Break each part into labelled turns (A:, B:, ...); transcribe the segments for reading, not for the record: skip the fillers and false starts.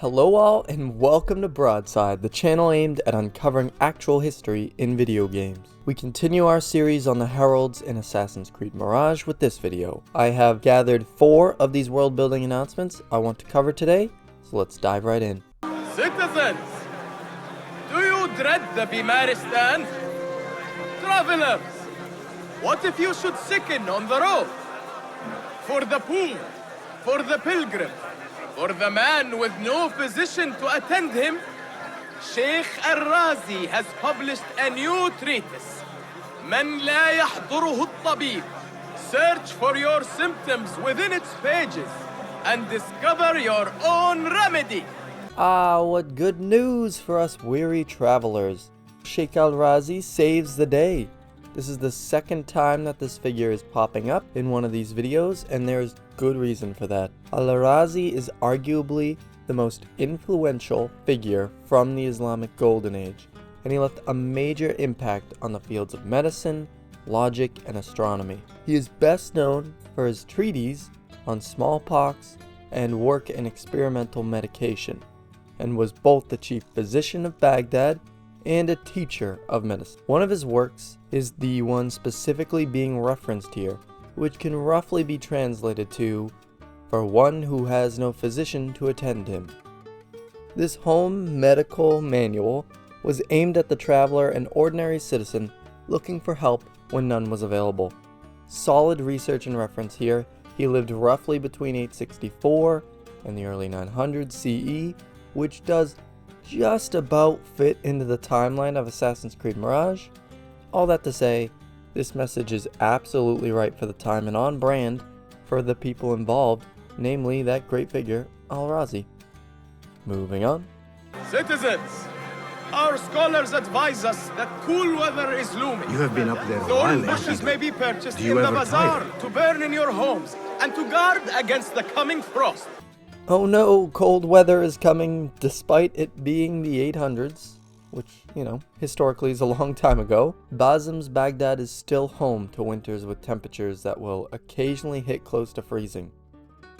A: Hello all and welcome to Broadside, the channel aimed at uncovering actual history in video games. We continue our series on the heralds in Assassin's Creed Mirage with this video. I have gathered 4 of these world building announcements I want to cover today, so let's dive right in.
B: Citizens, do you dread the Bimaristan? Travelers, what if you should sicken on the road? For the poor, for the pilgrim, for the man with no physician to attend him, Sheikh Al-Razi has published a new treatise. من لا يحضره الطبيب. Search for your symptoms within its pages and discover your own remedy.
A: Ah, what good news for us weary travelers. Sheikh Al-Razi saves the day. This is the second time that this figure is popping up in one of these videos, and there's good reason for that. Al-Razi is arguably the most influential figure from the Islamic Golden Age, and he left a major impact on the fields of medicine, logic, and astronomy. He is best known for his treatise on smallpox and work in experimental medication, and was both the chief physician of Baghdad and a teacher of medicine. One of his works is the one specifically being referenced here, which can roughly be translated to, "For one who has no physician to attend him." This home medical manual was aimed at the traveler and ordinary citizen looking for help when none was available. Solid research and reference here. He lived roughly between 864 and the early 900s CE, which does just about fit into the timeline of Assassin's Creed Mirage. All that to say, this message is absolutely right for the time and on brand for the people involved, namely that great figure, Al-Razi. Moving on.
B: Citizens, our scholars advise us that cool weather is looming.
C: You have been up there a
B: Thorn
C: while,
B: bushes may be purchased
C: Do you
B: in the
C: ever
B: bazaar
C: tire?
B: to burn in your homes and to guard against the coming frost.
A: Oh no, cold weather is coming despite it being the 800s, which, historically is a long time ago. Basim's Baghdad is still home to winters with temperatures that will occasionally hit close to freezing.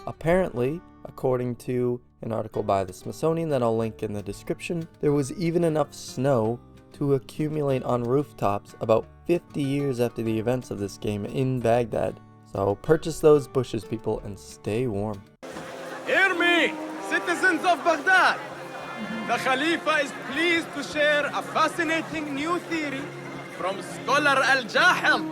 A: Apparently, according to an article by the Smithsonian that I'll link in the description, there was even enough snow to accumulate on rooftops about 50 years after the events of this game in Baghdad. So purchase those bushes, people, and stay warm.
B: Hear me, citizens of Baghdad. The Khalifa is pleased to share a fascinating new theory from scholar Al-Jahil.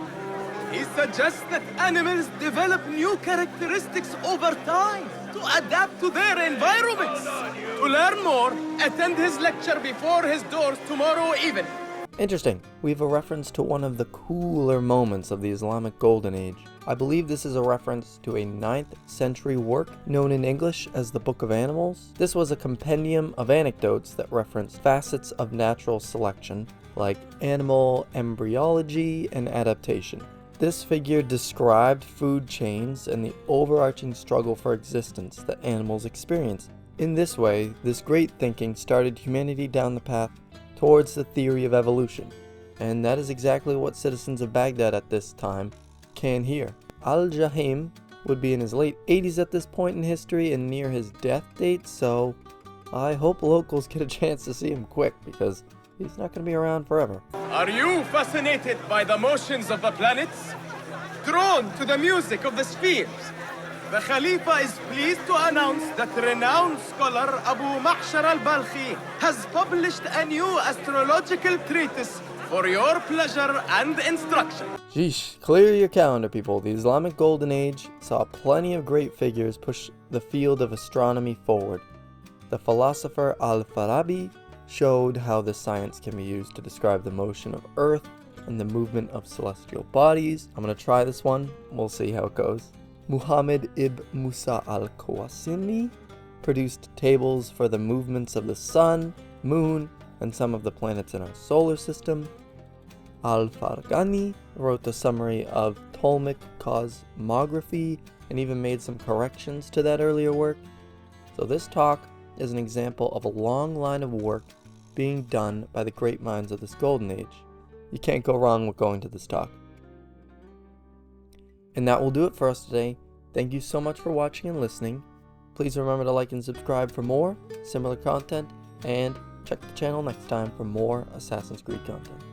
B: He suggests that animals develop new characteristics over time to adapt to their environments. To learn more, attend his lecture before his doors tomorrow evening.
A: Interesting. We have a reference to one of the cooler moments of the Islamic Golden Age. I believe this is a reference to a 9th century work known in English as the Book of Animals. This was a compendium of anecdotes that referenced facets of natural selection, like animal embryology and adaptation. This figure described food chains and the overarching struggle for existence that animals experience. In this way, this great thinking started humanity down the path towards the theory of evolution, and that is exactly what citizens of Baghdad at this time can hear. Al-Jahim would be in his late 80s at this point in history and near his death date, so I hope locals get a chance to see him quick because he's not going to be around forever.
B: Are you fascinated by the motions of the planets? Drawn to the music of the spheres? The Khalifa is pleased to announce that renowned scholar Abu Ma'shar al-Balkhi has published a new astrological treatise for your pleasure and instruction.
A: Sheesh, clear your calendar, people. The Islamic Golden Age saw plenty of great figures push the field of astronomy forward. The philosopher Al-Farabi showed how this science can be used to describe the motion of Earth and the movement of celestial bodies. I'm going to try this one. We'll see how it goes. Muhammad ibn Musa al-Qasimi produced tables for the movements of the sun, moon, and some of the planets in our solar system. Al-Farghani wrote a summary of Ptolemaic cosmography and even made some corrections to that earlier work. So this talk is an example of a long line of work being done by the great minds of this golden age. You can't go wrong with going to this talk. And that will do it for us today. Thank you so much for watching and listening. Please remember to like and subscribe for more similar content, and check the channel next time for more Assassin's Creed content.